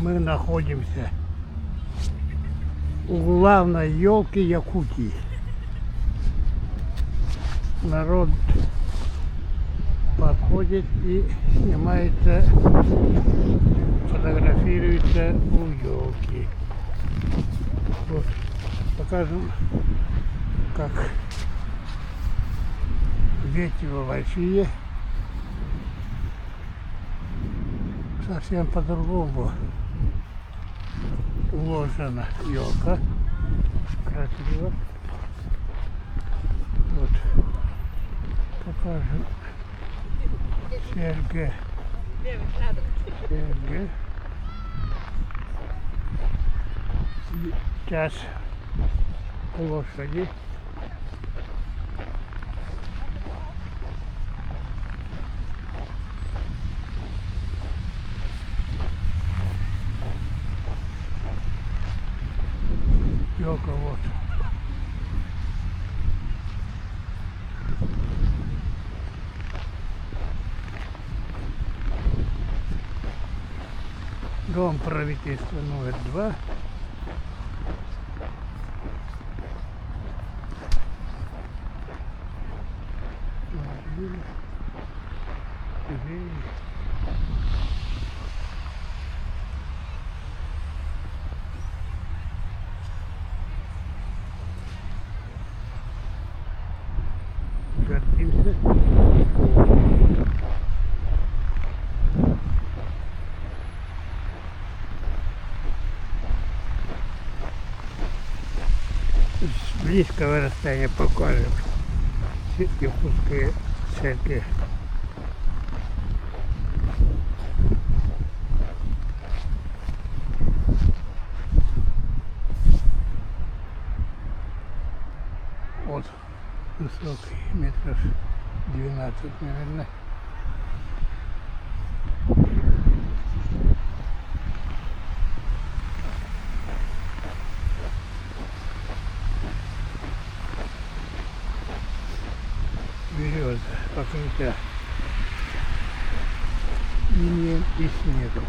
Мы находимся у главной елки Якутии. Народ подходит и снимается, фотографируется у елки. Вот, покажем, как ветви большие. Совсем по-другому уложена елка. Красиво. Вот. Покажем. Серьги. Серьги. Сейчас лошади. Елка вот. Дом правительства номер 2. Гордимся. С близкого расстояния покажем якутские церкви. Вот высокий, метров 12, наверное. Береза покрыта инеем и снегом.